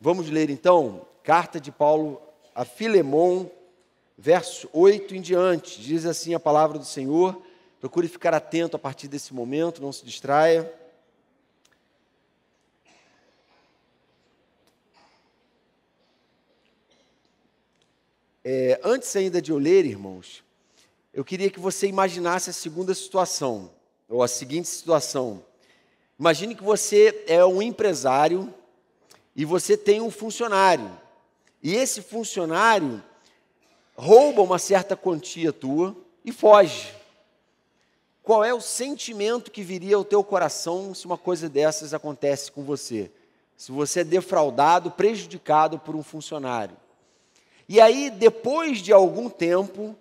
Vamos ler então, carta de Paulo a Filemon, verso 8 em diante. Diz assim a palavra do Senhor. Procure ficar atento a partir desse momento, não se distraia. Antes ainda de eu ler, irmãos, eu queria que você imaginasse a segunda situação, ou a seguinte situação. Imagine que você é um empresário e você tem um funcionário. E esse funcionário rouba uma certa quantia tua e foge. Qual é o sentimento que viria ao teu coração se uma coisa dessas acontece com você? Se você é defraudado, prejudicado por um funcionário. E aí, depois de algum tempo,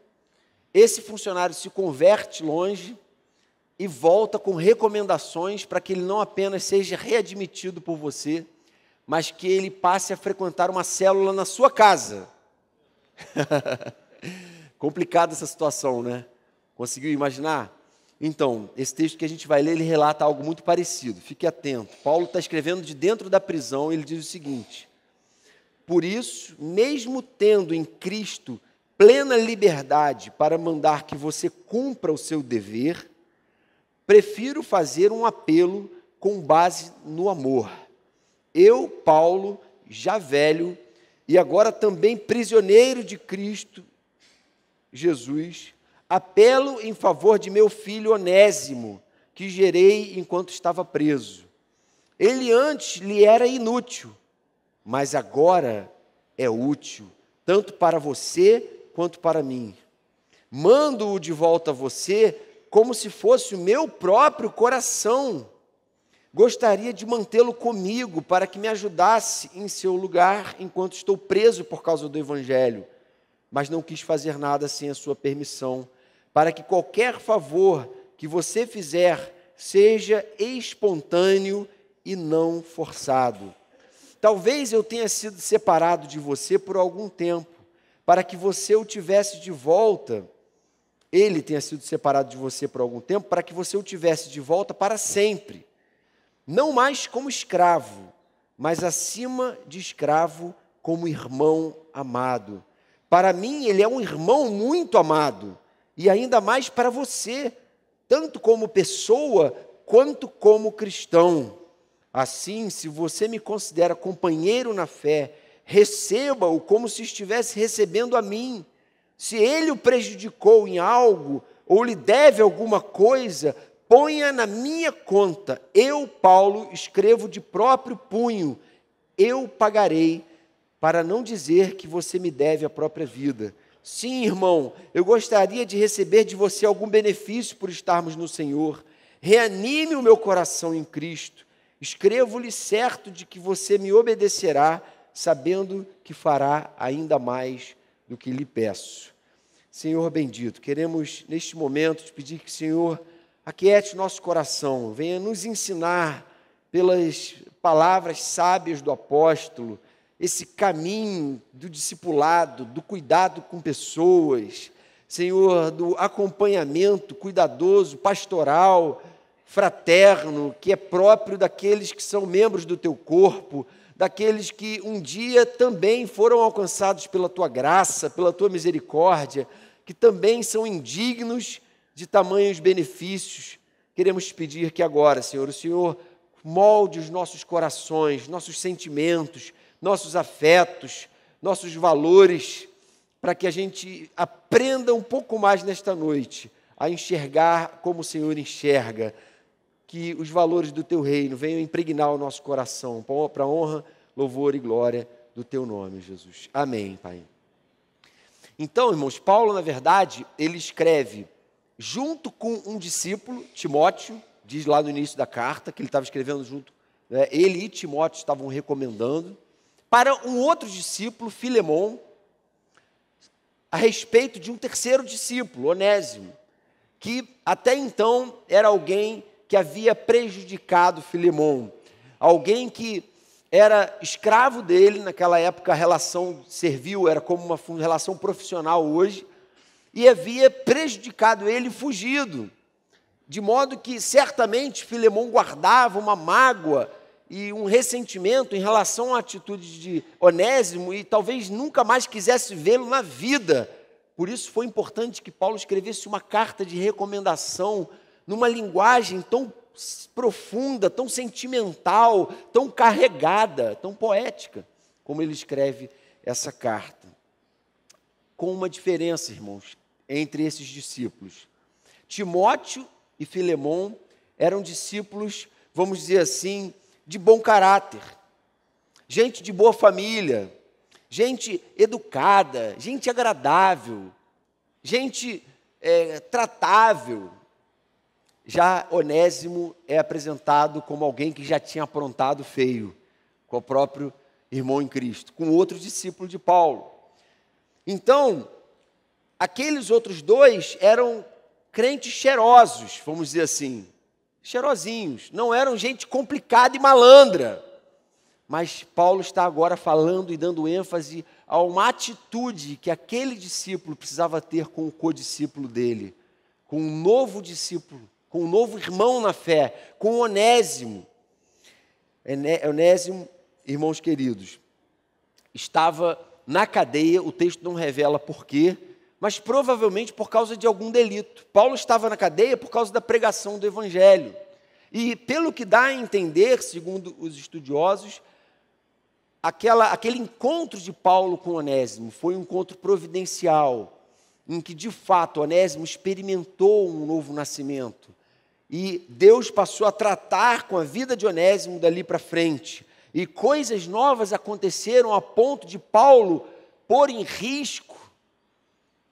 esse funcionário se converte longe e volta com recomendações para que ele não apenas seja readmitido por você, mas que ele passe a frequentar uma célula na sua casa. Complicada essa situação, né? Conseguiu imaginar? Então, esse texto que a gente vai ler, ele relata algo muito parecido. Fique atento. Paulo está escrevendo de dentro da prisão, ele diz o seguinte: por isso, mesmo tendo em Cristo plena liberdade para mandar que você cumpra o seu dever, prefiro fazer um apelo com base no amor. Eu, Paulo, já velho, e agora também prisioneiro de Cristo Jesus, apelo em favor de meu filho Onésimo, que gerei enquanto estava preso. Ele antes lhe era inútil, mas agora é útil, tanto para você quanto para mim. Mando-o de volta a você como se fosse o meu próprio coração. Gostaria de mantê-lo comigo para que me ajudasse em seu lugar enquanto estou preso por causa do Evangelho, mas não quis fazer nada sem a sua permissão, para que qualquer favor que você fizer seja espontâneo e não forçado. Talvez eu tenha sido separado de você por algum tempo, para que você o tivesse de volta. Ele tenha sido separado de você por algum tempo, para que você o tivesse de volta para sempre. Não mais como escravo, mas acima de escravo, como irmão amado. Para mim, ele é um irmão muito amado, e ainda mais para você, tanto como pessoa, quanto como cristão. Assim, se você me considera companheiro na fé, receba-o como se estivesse recebendo a mim. Se ele o prejudicou em algo, ou lhe deve alguma coisa, ponha na minha conta. Eu, Paulo, escrevo de próprio punho. Eu pagarei, para não dizer que você me deve a própria vida. Sim, irmão, eu gostaria de receber de você algum benefício por estarmos no Senhor. Reanime o meu coração em Cristo. Escrevo-lhe certo de que você me obedecerá, sabendo que fará ainda mais do que lhe peço. Senhor bendito, queremos neste momento te pedir que o Senhor aquiete nosso coração, venha nos ensinar pelas palavras sábias do apóstolo, esse caminho do discipulado, do cuidado com pessoas, Senhor, do acompanhamento cuidadoso, pastoral, fraterno, que é próprio daqueles que são membros do teu corpo, daqueles que um dia também foram alcançados pela tua graça, pela tua misericórdia, que também são indignos de tamanhos benefícios. Queremos te pedir que agora, Senhor, o Senhor molde os nossos corações, nossos sentimentos, nossos afetos, nossos valores, para que a gente aprenda um pouco mais nesta noite a enxergar como o Senhor enxerga, que os valores do teu reino venham impregnar o nosso coração, para a honra, louvor e glória do teu nome, Jesus. Amém, Pai. Então, irmãos, Paulo, na verdade, ele escreve junto com um discípulo, Timóteo, diz lá no início da carta, que ele estava escrevendo junto, né, ele e Timóteo estavam recomendando, para um outro discípulo, Filemon, a respeito de um terceiro discípulo, Onésimo, que até então era alguém que havia prejudicado Filemon, alguém que era escravo dele, naquela época a relação servil era como uma relação profissional hoje, e havia prejudicado ele e fugido, de modo que certamente Filemon guardava uma mágoa e um ressentimento em relação à atitude de Onésimo e talvez nunca mais quisesse vê-lo na vida. Por isso foi importante que Paulo escrevesse uma carta de recomendação numa linguagem tão profunda, tão sentimental, tão carregada, tão poética, como ele escreve essa carta. Com uma diferença, irmãos, entre esses discípulos. Timóteo e Filemão eram discípulos, vamos dizer assim, de bom caráter, gente de boa família, gente educada, gente agradável, gente tratável. Já Onésimo é apresentado como alguém que já tinha aprontado feio com o próprio irmão em Cristo, com outro discípulo de Paulo. Então, aqueles outros dois eram crentes cheirosos, vamos dizer assim, cheirosinhos, não eram gente complicada e malandra. Mas Paulo está agora falando e dando ênfase a uma atitude que aquele discípulo precisava ter com o codiscípulo dele, com um novo discípulo, com um novo irmão na fé, com Onésimo. Onésimo, irmãos queridos, estava na cadeia, o texto não revela por quê, mas provavelmente por causa de algum delito. Paulo estava na cadeia por causa da pregação do Evangelho. E pelo que dá a entender, segundo os estudiosos, aquele encontro de Paulo com Onésimo foi um encontro providencial, em que de fato Onésimo experimentou um novo nascimento. E Deus passou a tratar com a vida de Onésimo dali para frente. E coisas novas aconteceram a ponto de Paulo pôr em risco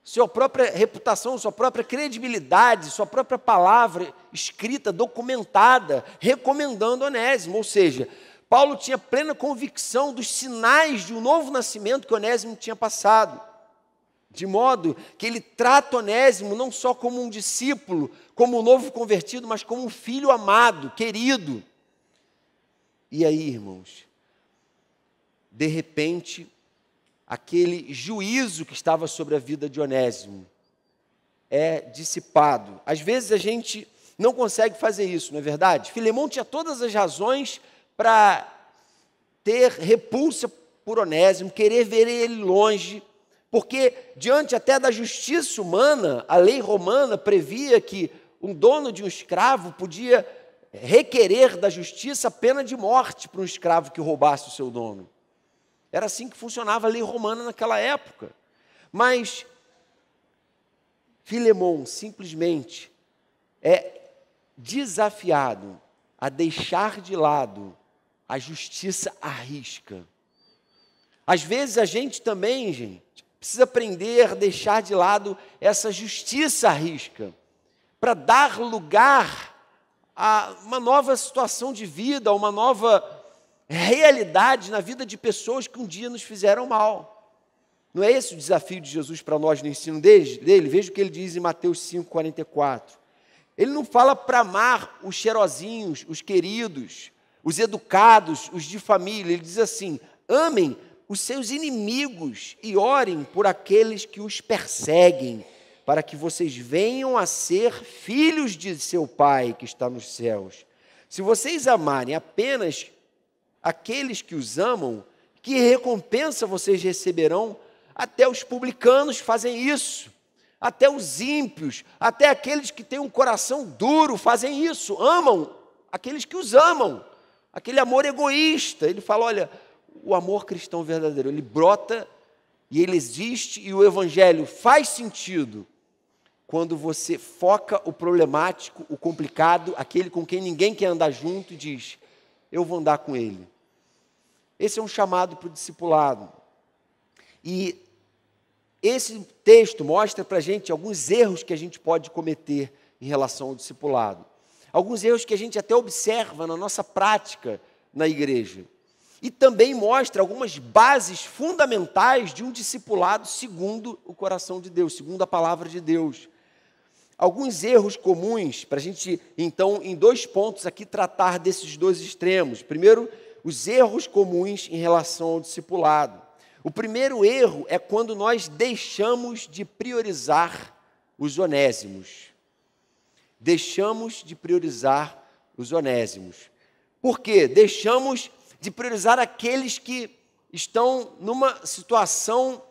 sua própria reputação, sua própria credibilidade, sua própria palavra escrita, documentada, recomendando Onésimo. Ou seja, Paulo tinha plena convicção dos sinais de um novo nascimento que Onésimo tinha passado. De modo que ele trata Onésimo não só como um discípulo, como um novo convertido, mas como um filho amado, querido. E aí, irmãos, de repente, aquele juízo que estava sobre a vida de Onésimo é dissipado. Às vezes a gente não consegue fazer isso, não é verdade? Filemão tinha todas as razões para ter repulsa por Onésimo, querer ver ele longe, porque diante até da justiça humana, a lei romana previa que um dono de um escravo podia requerer da justiça a pena de morte para um escravo que roubasse o seu dono. Era assim que funcionava a lei romana naquela época. Mas Filemão simplesmente é desafiado a deixar de lado a justiça à risca. Às vezes a gente também, gente, precisa aprender a deixar de lado essa justiça à risca, para dar lugar a uma nova situação de vida, a uma nova realidade na vida de pessoas que um dia nos fizeram mal. Não é esse o desafio de Jesus para nós no ensino dele? Veja o que ele diz em Mateus 5,44. Ele não fala para amar os cheirosinhos, os queridos, os educados, os de família. Ele diz assim: amem os seus inimigos e orem por aqueles que os perseguem, para que vocês venham a ser filhos de seu Pai que está nos céus. Se vocês amarem apenas aqueles que os amam, que recompensa vocês receberão? Até os publicanos fazem isso, até os ímpios, até aqueles que têm um coração duro fazem isso, amam aqueles que os amam, aquele amor egoísta. Ele fala, olha, o amor cristão verdadeiro, ele brota e ele existe, e o Evangelho faz sentido quando você foca o problemático, o complicado, aquele com quem ninguém quer andar junto, e diz, eu vou andar com ele. Esse é um chamado para o discipulado. E esse texto mostra para a gente alguns erros que a gente pode cometer em relação ao discipulado. Alguns erros que a gente até observa na nossa prática na igreja. E também mostra algumas bases fundamentais de um discipulado segundo o coração de Deus, segundo a palavra de Deus. Alguns erros comuns, para a gente, então, em 2 pontos aqui, tratar desses 2 extremos. Primeiro, os erros comuns em relação ao discipulado. O primeiro erro é quando nós deixamos de priorizar os onésimos. Deixamos de priorizar os onésimos. Por quê? Deixamos de priorizar aqueles que estão numa situação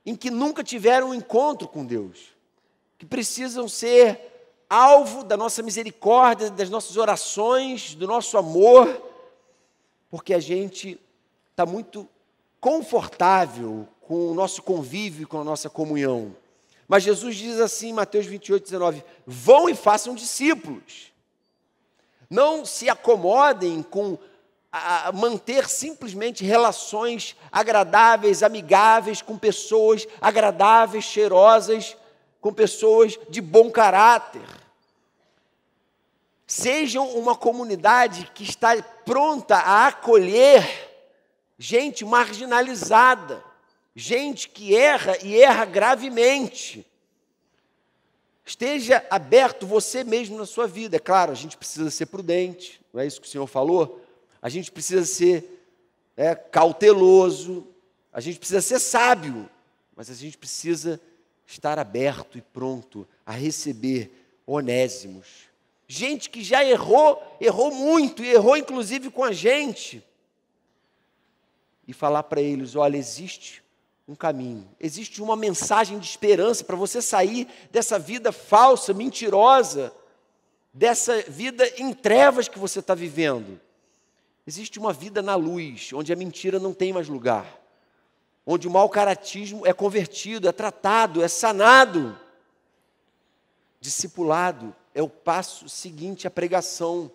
em que nunca tiveram um encontro com Deus, que precisam ser alvo da nossa misericórdia, das nossas orações, do nosso amor, porque a gente está muito confortável com o nosso convívio, com a nossa comunhão. Mas Jesus diz assim em Mateus 28, 19, vão e façam discípulos. Não se acomodem com manter simplesmente relações agradáveis, amigáveis com pessoas agradáveis, cheirosas, com pessoas de bom caráter. Sejam uma comunidade que está pronta a acolher gente marginalizada, gente que erra e erra gravemente. Esteja aberto você mesmo na sua vida. É claro, a gente precisa ser prudente, não é isso que o Senhor falou? A gente precisa ser cauteloso, a gente precisa ser sábio, mas a gente precisa estar aberto e pronto a receber onésimos. Gente que já errou muito, e errou inclusive com a gente. E falar para eles, olha, existe um caminho, existe uma mensagem de esperança para você sair dessa vida falsa, mentirosa, dessa vida em trevas que você está vivendo. Existe uma vida na luz, onde a mentira não tem mais lugar, onde o mau caratismo é convertido, é tratado, é sanado. Discipulado é o passo seguinte à pregação.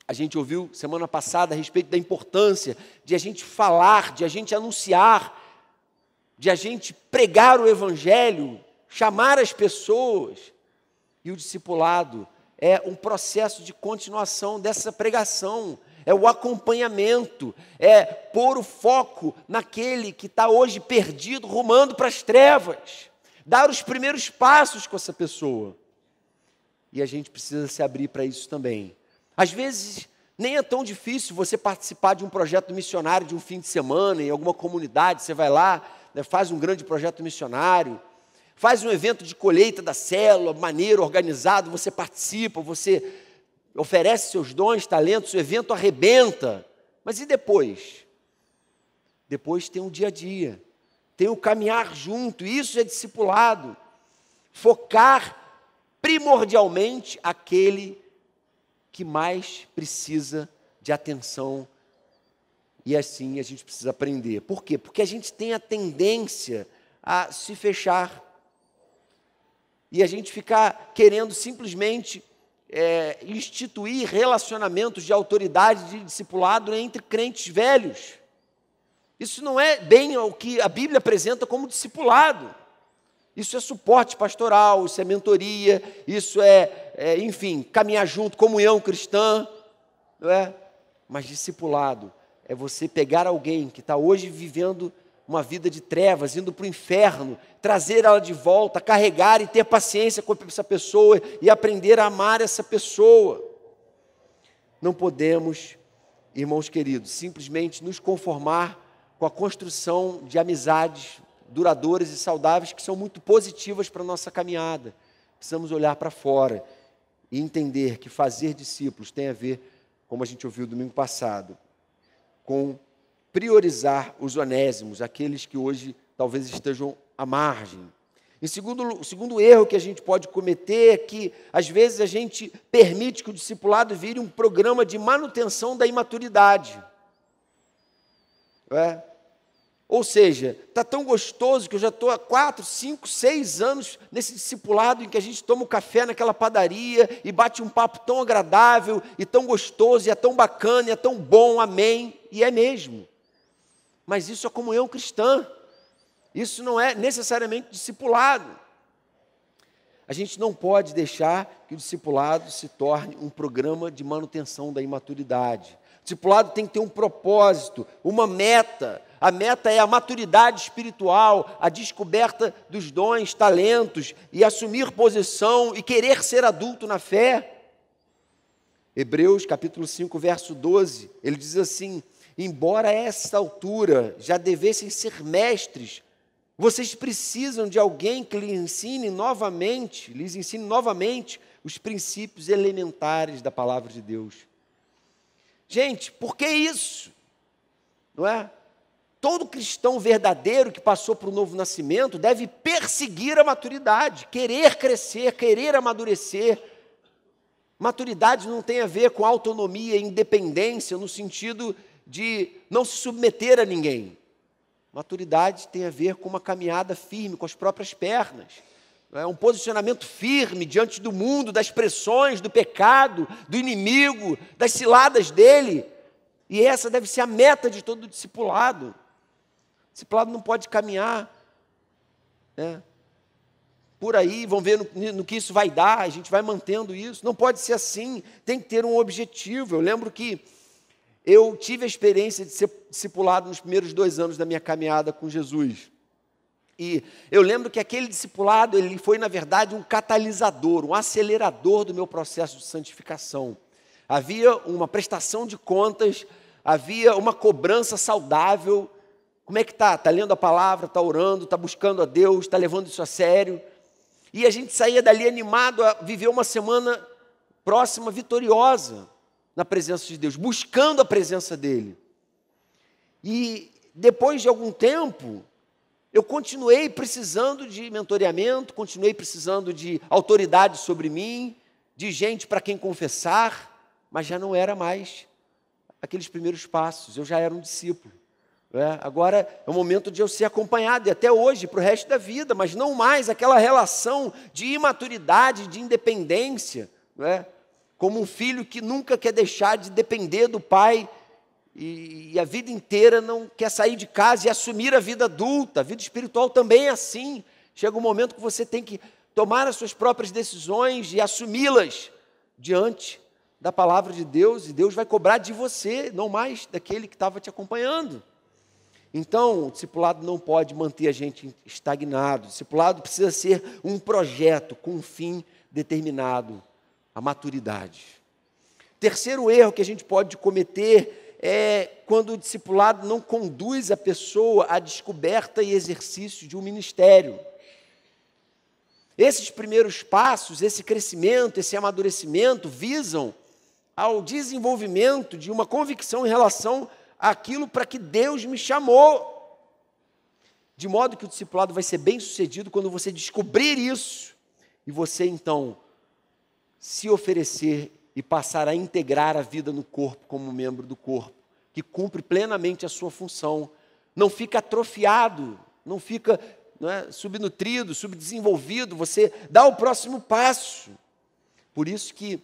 A gente ouviu semana passada a respeito da importância de a gente falar, de a gente anunciar, de a gente pregar o Evangelho, chamar as pessoas. E o discipulado é um processo de continuação dessa pregação, é o acompanhamento, é pôr o foco naquele que está hoje perdido, rumando para as trevas, dar os primeiros passos com essa pessoa. E a gente precisa se abrir para isso também. Às vezes, nem é tão difícil você participar de um projeto missionário de um fim de semana, em alguma comunidade, você vai lá, faz um grande projeto missionário, faz um evento de colheita da célula, maneiro, organizado, você participa, você oferece seus dons, talentos, o evento arrebenta. Mas e depois? Depois tem um dia a dia, tem o caminhar junto, isso é discipulado. Focar primordialmente aquele que mais precisa de atenção. E assim a gente precisa aprender. Por quê? Porque a gente tem a tendência a se fechar. E a gente ficar querendo simplesmente instituir relacionamentos de autoridade, de discipulado entre crentes velhos. Isso não é bem o que a Bíblia apresenta como discipulado. Isso é suporte pastoral, isso é mentoria, isso enfim, caminhar junto, comunhão cristã, não é? Mas discipulado é você pegar alguém que está hoje vivendo uma vida de trevas, indo para o inferno, trazer ela de volta, carregar e ter paciência com essa pessoa e aprender a amar essa pessoa. Não podemos, irmãos queridos, simplesmente nos conformar com a construção de amizades duradouras e saudáveis que são muito positivas para a nossa caminhada. Precisamos olhar para fora e entender que fazer discípulos tem a ver, como a gente ouviu domingo passado, com priorizar os onésimos, aqueles que hoje talvez estejam à margem. O segundo erro que a gente pode cometer é que, às vezes, a gente permite que o discipulado vire um programa de manutenção da imaturidade. Não é? Ou seja, está tão gostoso que eu já estou há 4, 5, 6 anos nesse discipulado em que a gente toma um café naquela padaria e bate um papo tão agradável e tão gostoso, e é tão bacana, e é tão bom, amém, e é mesmo. Mas isso é comunhão cristã, isso não é necessariamente discipulado. A gente não pode deixar que o discipulado se torne um programa de manutenção da imaturidade. O discipulado tem que ter um propósito, uma meta. A meta é a maturidade espiritual, a descoberta dos dons, talentos, e assumir posição e querer ser adulto na fé. Hebreus capítulo 5, verso 12, ele diz assim: embora a essa altura já devessem ser mestres, vocês precisam de alguém que lhes ensine novamente os princípios elementares da palavra de Deus. Gente, por que isso? Não é? Todo cristão verdadeiro que passou por um novo nascimento deve perseguir a maturidade, querer crescer, querer amadurecer. Maturidade não tem a ver com autonomia e independência no sentido de não se submeter a ninguém. Maturidade tem a ver com uma caminhada firme, com as próprias pernas. É um posicionamento firme diante do mundo, das pressões, do pecado, do inimigo, das ciladas dele. E essa deve ser a meta de todo discipulado. O discipulado não pode caminhar, né, por aí, vamos ver no que isso vai dar, a gente vai mantendo isso. Não pode ser assim, tem que ter um objetivo. Eu lembro que eu tive a experiência de ser discipulado nos primeiros 2 anos da minha caminhada com Jesus. E eu lembro que aquele discipulado, ele foi, na verdade, um catalisador, um acelerador do meu processo de santificação. Havia uma prestação de contas, havia uma cobrança saudável. Como é que está? Está lendo a palavra, está orando, está buscando a Deus, está levando isso a sério. E a gente saía dali animado a viver uma semana próxima, vitoriosa, na presença de Deus, buscando a presença dEle. E depois de algum tempo, eu continuei precisando de mentoreamento, continuei precisando de autoridade sobre mim, de gente para quem confessar, mas já não era mais aqueles primeiros passos, eu já era um discípulo. Agora é o momento de eu ser acompanhado, e até hoje, para o resto da vida, mas não mais aquela relação de imaturidade, de independência, como um filho que nunca quer deixar de depender do pai, e a vida inteira não quer sair de casa e assumir a vida adulta. A vida espiritual também é assim. Chega um momento que você tem que tomar as suas próprias decisões e assumi-las diante da palavra de Deus, e Deus vai cobrar de você, não mais daquele que estava te acompanhando. Então, o discipulado não pode manter a gente estagnado. O discipulado precisa ser um projeto com um fim determinado, a maturidade. Terceiro erro que a gente pode cometer é quando o discipulado não conduz a pessoa à descoberta e exercício de um ministério. Esses primeiros passos, esse crescimento, esse amadurecimento visam ao desenvolvimento de uma convicção em relação àquilo para que Deus me chamou. De modo que o discipulado vai ser bem sucedido quando você descobrir isso e você então se oferecer e passar a integrar a vida no corpo como membro do corpo, que cumpre plenamente a sua função. Não fica atrofiado, não fica subnutrido, subdesenvolvido, você dá o próximo passo. Por isso que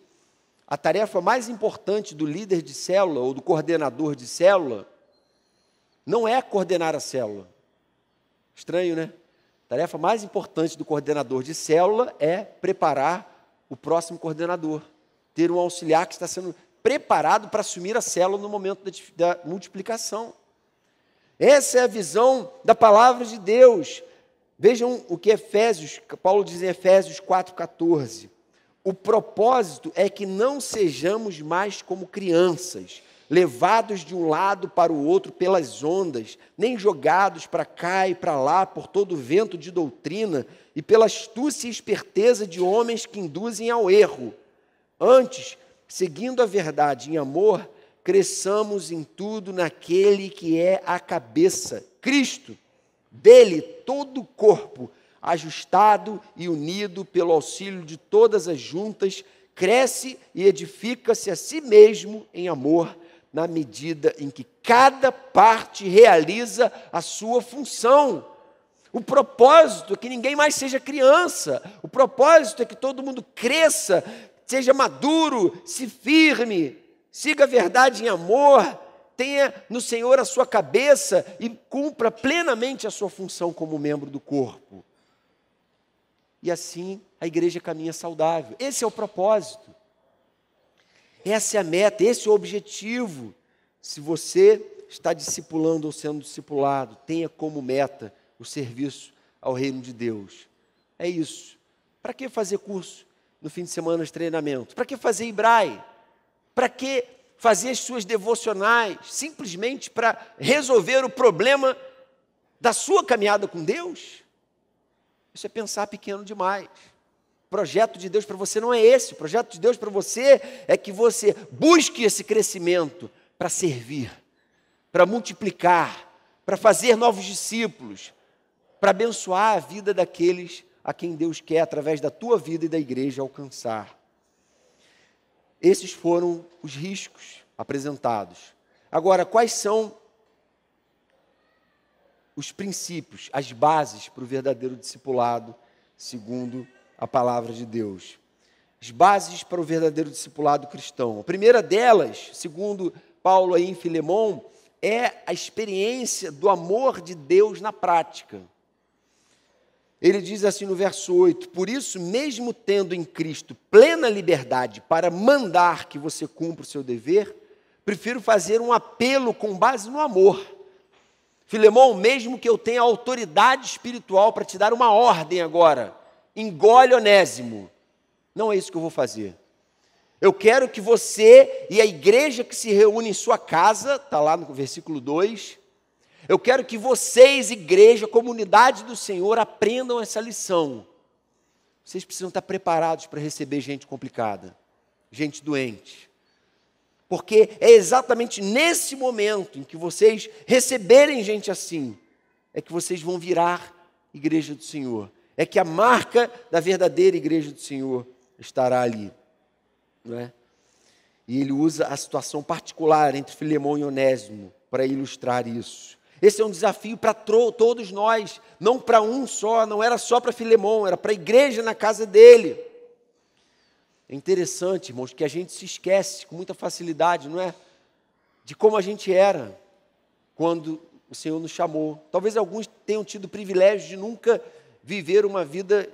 a tarefa mais importante do líder de célula ou do coordenador de célula não é coordenar a célula. Estranho, né? A tarefa mais importante do coordenador de célula é preparar o próximo coordenador. Ter um auxiliar que está sendo preparado para assumir a célula no momento da multiplicação. Essa é a visão da palavra de Deus. Vejam o que Paulo diz em Efésios 4,14. O propósito é que não sejamos mais como crianças, levados de um lado para o outro pelas ondas, nem jogados para cá e para lá por todo o vento de doutrina e pela astúcia e esperteza de homens que induzem ao erro. Antes, seguindo a verdade em amor, cresçamos em tudo naquele que é a cabeça, Cristo. Dele todo o corpo, ajustado e unido pelo auxílio de todas as juntas, cresce e edifica-se a si mesmo em amor, na medida em que cada parte realiza a sua função. O propósito é que ninguém mais seja criança, o propósito é que todo mundo cresça, seja maduro, se firme, siga a verdade em amor, tenha no Senhor a sua cabeça e cumpra plenamente a sua função como membro do corpo. E assim a igreja caminha saudável. Esse é o propósito. Essa é a meta, esse é o objetivo. Se você está discipulando ou sendo discipulado, tenha como meta o serviço ao reino de Deus. É isso. Para que fazer curso no fim de semana de treinamento? Para que fazer Ibrae? Para que fazer as suas devocionais? Simplesmente para resolver o problema da sua caminhada com Deus? Isso é pensar pequeno demais. projeto de Deus para você não é esse. O projeto de Deus para você é que você busque esse crescimento para servir, para multiplicar, para fazer novos discípulos, para abençoar a vida daqueles a quem Deus quer, através da tua vida e da igreja, alcançar. Esses foram os riscos apresentados. Agora, quais são os princípios, as bases para o verdadeiro discipulado, segundo a palavra de Deus? As bases para o verdadeiro discipulado cristão. A primeira delas, segundo Paulo aí em Filemon, é a experiência do amor de Deus na prática. Ele diz assim no verso 8: por isso, mesmo tendo em Cristo plena liberdade para mandar que você cumpra o seu dever, prefiro fazer um apelo com base no amor. Filemon, mesmo que eu tenha autoridade espiritual para te dar uma ordem agora, engole Onésimo, não é isso que eu vou fazer. Eu quero que você e a igreja que se reúne em sua casa, está lá no versículo 2, eu quero que vocês, igreja, comunidade do Senhor, aprendam essa lição. Vocês precisam estar preparados para receber gente complicada, gente doente. Porque é exatamente nesse momento em que vocês receberem gente assim, é que vocês vão virar igreja do Senhor. É que a marca da verdadeira igreja do Senhor estará ali. Não é? E ele usa a situação particular entre Filemon e Onésimo para ilustrar isso. Esse é um desafio para todos nós, não para um só, não era só para Filemon, era para a igreja na casa dele. É interessante, irmãos, que a gente se esquece com muita facilidade, não é? De como a gente era quando o Senhor nos chamou. Talvez alguns tenham tido o privilégio de nunca viver uma vida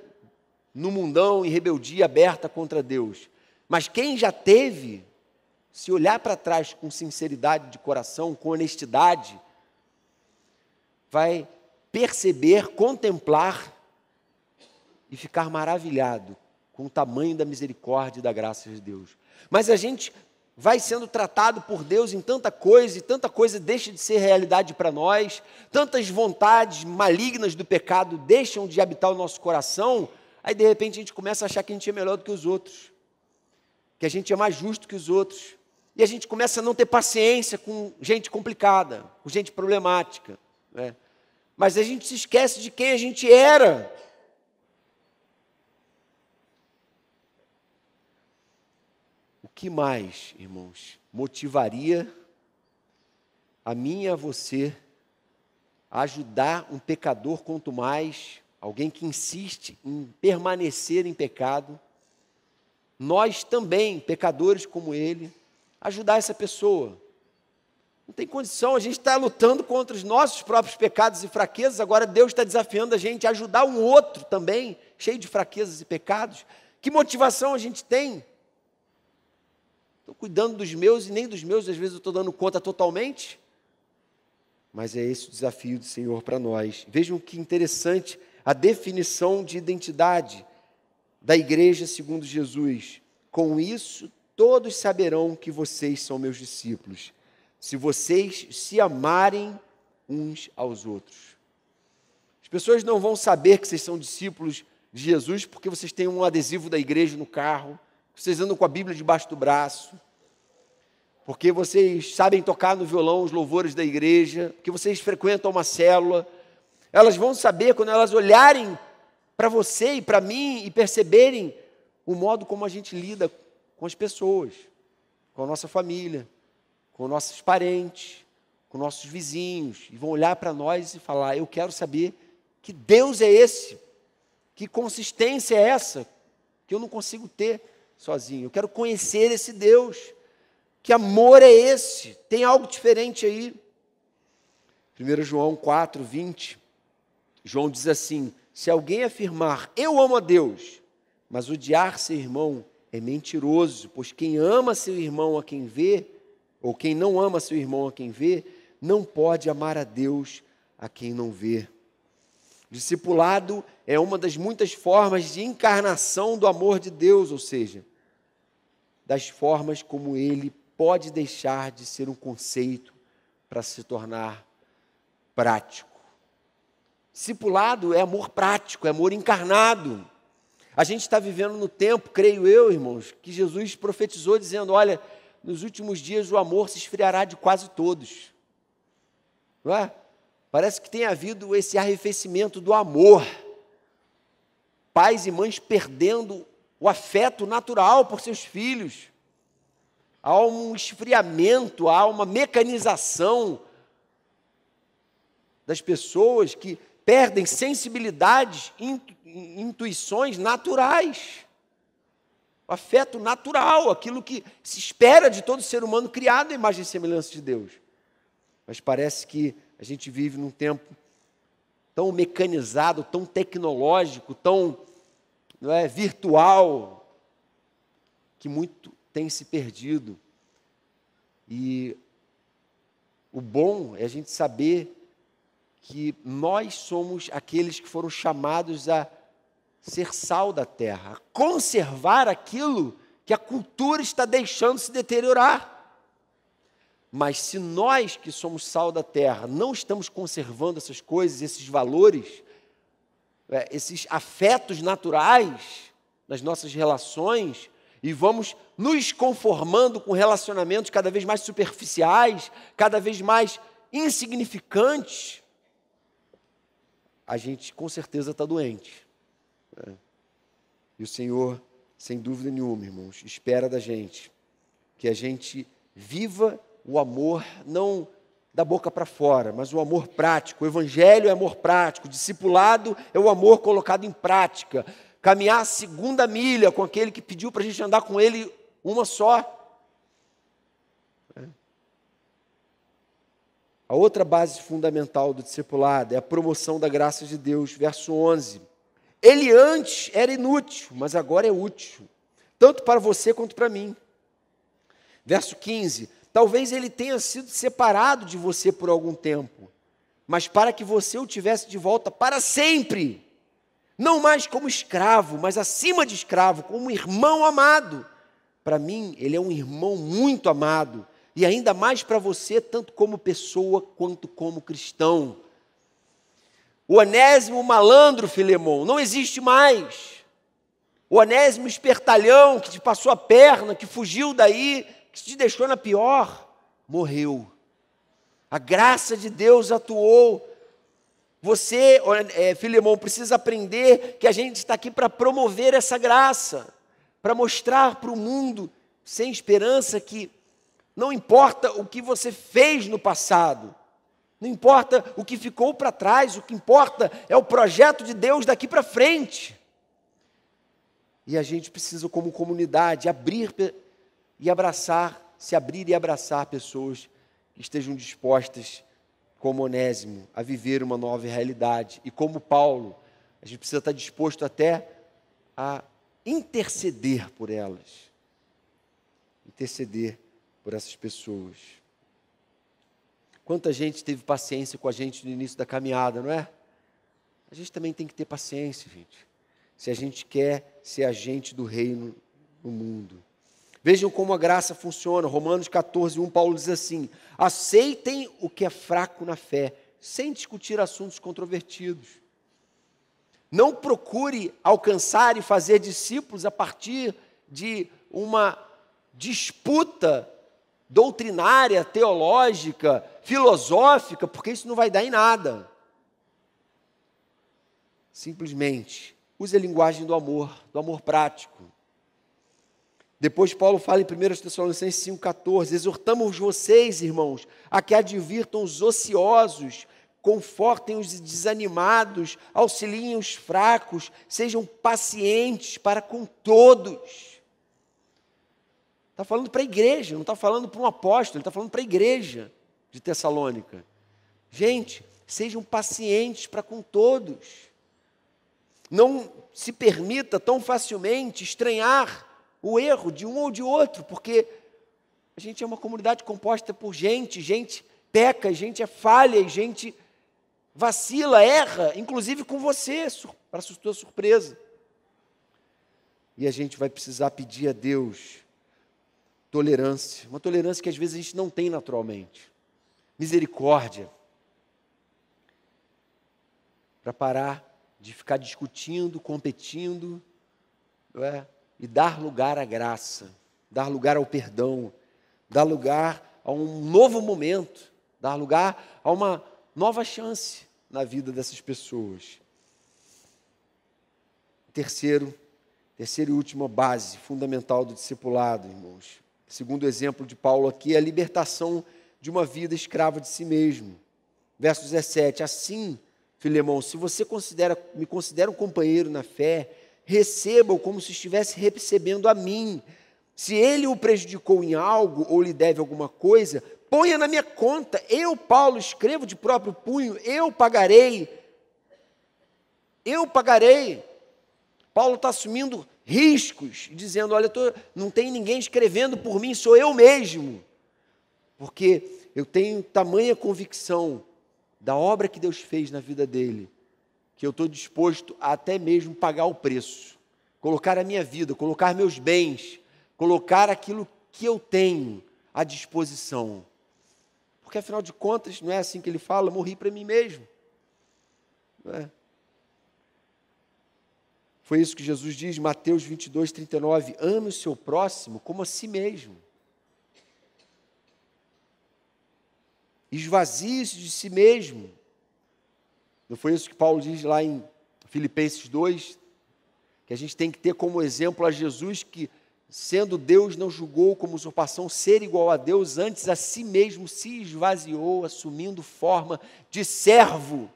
no mundão, em rebeldia aberta contra Deus. Mas quem já teve, se olhar para trás com sinceridade de coração, com honestidade, vai perceber, contemplar e ficar maravilhado com o tamanho da misericórdia e da graça de Deus. Mas a gente vai sendo tratado por Deus em tanta coisa, e tanta coisa deixa de ser realidade para nós, tantas vontades malignas do pecado deixam de habitar o nosso coração, aí de repente a gente começa a achar que a gente é melhor do que os outros, que a gente é mais justo que os outros, e a gente começa a não ter paciência com gente complicada, com gente problemática, né? Mas a gente se esquece de quem a gente era. O que mais, irmãos, motivaria a mim e a você a ajudar um pecador, quanto mais alguém que insiste em permanecer em pecado, nós também, pecadores como ele, ajudar essa pessoa? Não tem condição, a gente está lutando contra os nossos próprios pecados e fraquezas, agora Deus está desafiando a gente a ajudar um outro também, cheio de fraquezas e pecados. Que motivação a gente tem? Estou cuidando dos meus e nem dos meus, às vezes eu estou dando conta totalmente. Mas é esse o desafio do Senhor para nós. Vejam que interessante a definição de identidade da igreja segundo Jesus. Com isso, todos saberão que vocês são meus discípulos, se vocês se amarem uns aos outros. As pessoas não vão saber que vocês são discípulos de Jesus porque vocês têm um adesivo da igreja no carro, vocês andam com a Bíblia debaixo do braço, porque vocês sabem tocar no violão os louvores da igreja, porque vocês frequentam uma célula. Elas vão saber quando elas olharem para você e para mim e perceberem o modo como a gente lida com as pessoas, com a nossa família, com nossos parentes, com nossos vizinhos, e vão olhar para nós e falar: eu quero saber que Deus é esse, que consistência é essa, que eu não consigo ter sozinho. Eu quero conhecer esse Deus, que amor é esse, tem algo diferente aí. 1 João 4, 20, João diz assim: se alguém afirmar, eu amo a Deus, mas odiar seu irmão, é mentiroso, pois quem ama seu irmão a quem vê, ou quem não ama seu irmão a quem vê, não pode amar a Deus a quem não vê. Discipulado é uma das muitas formas de encarnação do amor de Deus, ou seja, das formas como ele pode deixar de ser um conceito para se tornar prático. Discipulado é amor prático, é amor encarnado. A gente está vivendo no tempo, creio eu, irmãos, que Jesus profetizou dizendo, olha, nos últimos dias o amor se esfriará de quase todos. Não é? Parece que tem havido esse arrefecimento do amor. Pais e mães perdendo o afeto natural por seus filhos. Há um esfriamento, há uma mecanização das pessoas que perdem sensibilidades, intuições naturais. O afeto natural, aquilo que se espera de todo ser humano criado à imagem e semelhança de Deus. Mas parece que a gente vive num tempo tão mecanizado, tão tecnológico, tão virtual, que muito tem se perdido. E o bom é a gente saber que nós somos aqueles que foram chamados a ser sal da terra, a conservar aquilo que a cultura está deixando se deteriorar. Mas se nós que somos sal da terra não estamos conservando essas coisas, esses valores, esses afetos naturais nas nossas relações, e vamos nos conformando com relacionamentos cada vez mais superficiais, cada vez mais insignificantes, a gente com certeza está doente. E o Senhor, sem dúvida nenhuma, irmãos, espera da gente que a gente viva o amor não da boca para fora, mas o amor prático. O evangelho é amor prático, o discipulado é o amor colocado em prática. Caminhar a segunda milha com aquele que pediu para a gente andar com ele uma só. A outra base fundamental do discipulado é a promoção da graça de Deus. Verso 11. Ele antes era inútil, mas agora é útil, tanto para você quanto para mim. Verso 15. Talvez ele tenha sido separado de você por algum tempo, mas para que você o tivesse de volta para sempre. Não mais como escravo, mas acima de escravo, como irmão amado. Para mim, ele é um irmão muito amado. E ainda mais para você, tanto como pessoa, quanto como cristão. O Onésimo malandro, Filemão, não existe mais. O Onésimo espertalhão, que te passou a perna, que fugiu daí, que te deixou na pior, morreu. A graça de Deus atuou. Você, Filemão, precisa aprender que a gente está aqui para promover essa graça, para mostrar para o mundo sem esperança que não importa o que você fez no passado, não importa o que ficou para trás, o que importa é o projeto de Deus daqui para frente. E a gente precisa, como comunidade, abrir e abraçar, se abrir e abraçar pessoas que estejam dispostas, como Onésimo, a viver uma nova realidade. E como Paulo, a gente precisa estar disposto até a interceder por elas. Interceder por essas pessoas. Quanta gente teve paciência com a gente no início da caminhada, não é? A gente também tem que ter paciência, gente, se a gente quer ser agente do reino no mundo. Vejam como a graça funciona. Romanos 14, 1, Paulo diz assim: aceitem o que é fraco na fé, sem discutir assuntos controvertidos. Não procure alcançar e fazer discípulos a partir de uma disputa doutrinária, teológica, filosófica, porque isso não vai dar em nada. Simplesmente use a linguagem do amor prático. Depois Paulo fala em 1 Tessalonicenses 5,14, exortamos vocês, irmãos, a que advirtam os ociosos, confortem os desanimados, auxiliem os fracos, sejam pacientes para com todos. Está falando para a igreja, não está falando para um apóstolo, ele está falando para a igreja de Tessalônica. Gente, sejam pacientes para com todos. Não se permita tão facilmente estranhar o erro de um ou de outro, porque a gente é uma comunidade composta por gente peca, gente é falha, gente vacila, erra, inclusive com você, para a sua surpresa. E a gente vai precisar pedir a Deus tolerância, uma tolerância que às vezes a gente não tem naturalmente, misericórdia, para parar de ficar discutindo, competindo, não é? E dar lugar à graça, dar lugar ao perdão, dar lugar a um novo momento, dar lugar a uma nova chance na vida dessas pessoas. Terceira e última base fundamental do discipulado, irmãos. Segundo o exemplo de Paulo aqui, é a libertação de uma vida escrava de si mesmo. Verso 17, assim, Filemão, se você me considera um companheiro na fé, receba-o como se estivesse recebendo a mim. Se ele o prejudicou em algo ou lhe deve alguma coisa, ponha na minha conta. Eu, Paulo, escrevo de próprio punho, eu pagarei. Eu pagarei. Paulo está assumindo riscos, dizendo, olha, não tem ninguém escrevendo por mim, sou eu mesmo. Porque eu tenho tamanha convicção da obra que Deus fez na vida dele, que eu estou disposto a até mesmo pagar o preço, colocar a minha vida, colocar meus bens, colocar aquilo que eu tenho à disposição. Porque, afinal de contas, não é assim que ele fala, morri para mim mesmo. Não é? Foi isso que Jesus diz, Mateus 22, 39, ame o seu próximo como a si mesmo. Esvazie-se de si mesmo. Não foi isso que Paulo diz lá em Filipenses 2? Que a gente tem que ter como exemplo a Jesus que, sendo Deus, não julgou como usurpação ser igual a Deus, antes a si mesmo se esvaziou, assumindo forma de servo.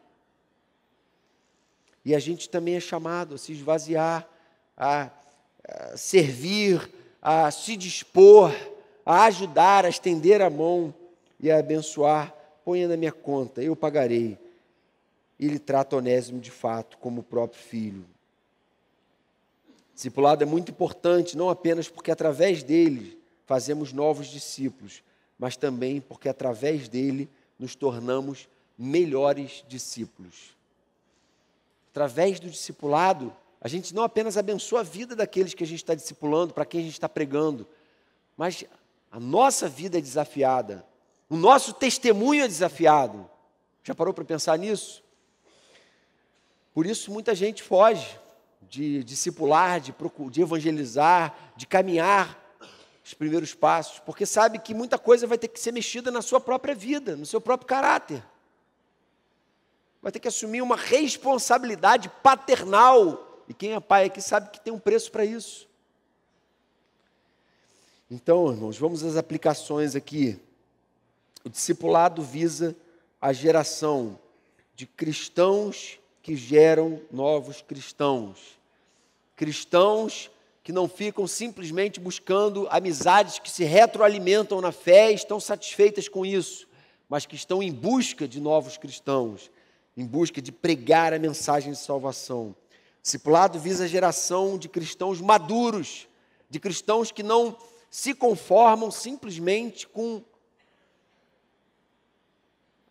E a gente também é chamado a se esvaziar, a servir, a se dispor, a ajudar, a estender a mão e a abençoar. Ponha na minha conta, eu pagarei. Ele trata Onésimo de fato como o próprio filho. Discipulado é muito importante, não apenas porque através dele fazemos novos discípulos, mas também porque através dele nos tornamos melhores discípulos. Através do discipulado, a gente não apenas abençoa a vida daqueles que a gente está discipulando, para quem a gente está pregando, mas a nossa vida é desafiada, o nosso testemunho é desafiado. Já parou para pensar nisso? Por isso muita gente foge de discipular, de evangelizar, de caminhar os primeiros passos, porque sabe que muita coisa vai ter que ser mexida na sua própria vida, no seu próprio caráter. Vai ter que assumir uma responsabilidade paternal. E quem é pai aqui sabe que tem um preço para isso. Então, irmãos, vamos às aplicações aqui. O discipulado visa a geração de cristãos que geram novos cristãos. Cristãos que não ficam simplesmente buscando amizades que se retroalimentam na fé e estão satisfeitas com isso, mas que estão em busca de novos cristãos, em busca de pregar a mensagem de salvação. Discipulado visa a geração de cristãos maduros, de cristãos que não se conformam simplesmente com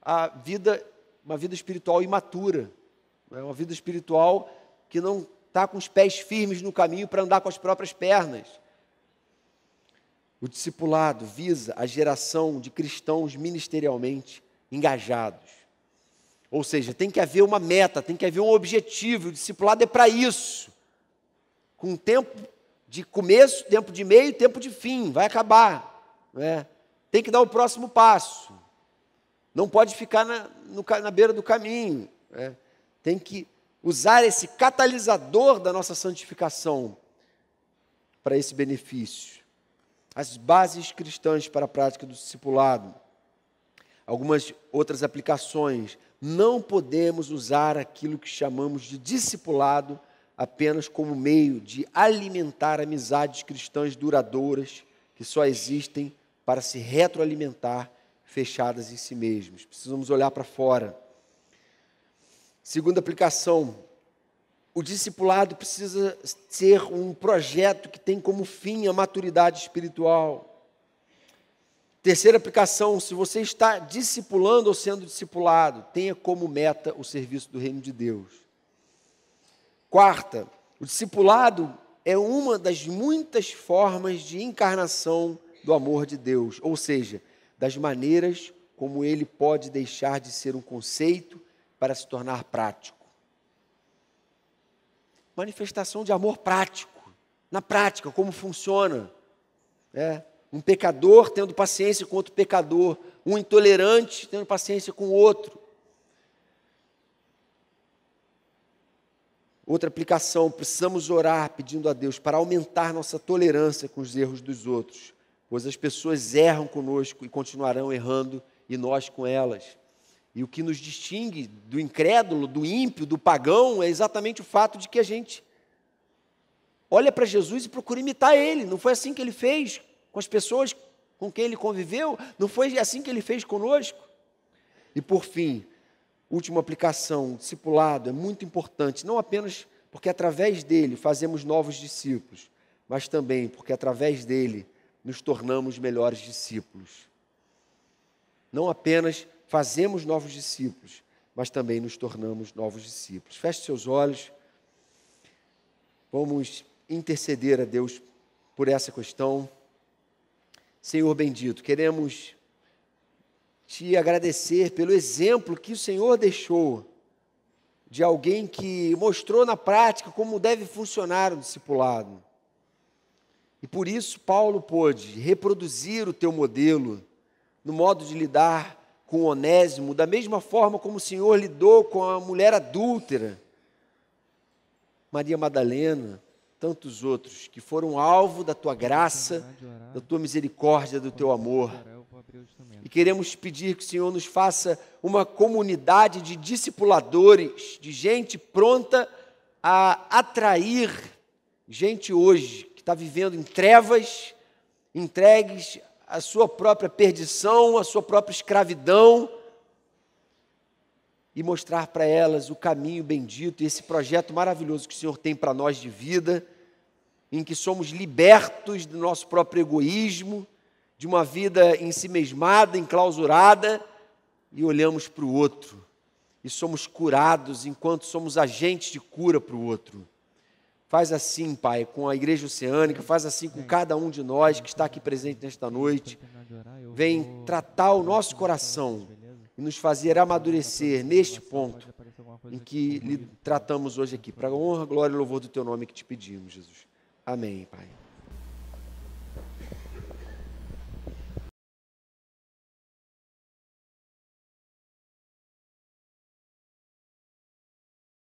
uma vida espiritual imatura, uma vida espiritual que não está com os pés firmes no caminho para andar com as próprias pernas. O discipulado visa a geração de cristãos ministerialmente engajados. Ou seja, tem que haver uma meta, tem que haver um objetivo. O discipulado é para isso. Com tempo de começo, tempo de meio, tempo de fim. Vai acabar. Não é? Tem que dar o próximo passo. Não pode ficar na beira do caminho. Não é? Tem que usar esse catalisador da nossa santificação para esse benefício. As bases cristãs para a prática do discipulado. Algumas outras aplicações. Não podemos usar aquilo que chamamos de discipulado apenas como meio de alimentar amizades cristãs duradouras que só existem para se retroalimentar, fechadas em si mesmos. Precisamos olhar para fora. Segunda aplicação, o discipulado precisa ser um projeto que tem como fim a maturidade espiritual. Terceira aplicação, se você está discipulando ou sendo discipulado, tenha como meta o serviço do reino de Deus. Quarta, o discipulado é uma das muitas formas de encarnação do amor de Deus, ou seja, das maneiras como ele pode deixar de ser um conceito para se tornar prático. Manifestação de amor prático. na prática, como funciona. Um pecador tendo paciência com outro pecador, um intolerante tendo paciência com o outro. Outra aplicação, precisamos orar pedindo a Deus para aumentar nossa tolerância com os erros dos outros, pois as pessoas erram conosco e continuarão errando, e nós com elas. E o que nos distingue do incrédulo, do ímpio, do pagão, é exatamente o fato de que a gente olha para Jesus e procura imitar Ele. Não foi assim que Ele fez com as pessoas com quem Ele conviveu? Não foi assim que Ele fez conosco? E por fim, última aplicação, o discipulado é muito importante, não apenas porque através dele fazemos novos discípulos, mas também porque através dele nos tornamos melhores discípulos. Não apenas fazemos novos discípulos, mas também nos tornamos novos discípulos. Feche seus olhos, vamos interceder a Deus por essa questão. Senhor bendito, queremos te agradecer pelo exemplo que o Senhor deixou de alguém que mostrou na prática como deve funcionar o discipulado. E por isso Paulo pôde reproduzir o teu modelo no modo de lidar com o Onésimo, da mesma forma como o Senhor lidou com a mulher adúltera, Maria Madalena, tantos outros que foram alvo da tua graça, da tua misericórdia, do teu amor. E queremos pedir que o Senhor nos faça uma comunidade de discipuladores, de gente pronta a atrair gente hoje que está vivendo em trevas, entregues à sua própria perdição, à sua própria escravidão, e mostrar para elas o caminho bendito e esse projeto maravilhoso que o Senhor tem para nós de vida, em que somos libertos do nosso próprio egoísmo, de uma vida ensimesmada, enclausurada, e olhamos para o outro, e somos curados enquanto somos agentes de cura para o outro. Faz assim, Pai, com a Igreja Oceânica, faz assim com cada um de nós que está aqui presente nesta noite. Vem tratar o nosso coração e nos fazer amadurecer neste ponto em que lhe tratamos hoje aqui. Para a honra, glória e louvor do Teu nome que te pedimos, Jesus. Amém, Pai.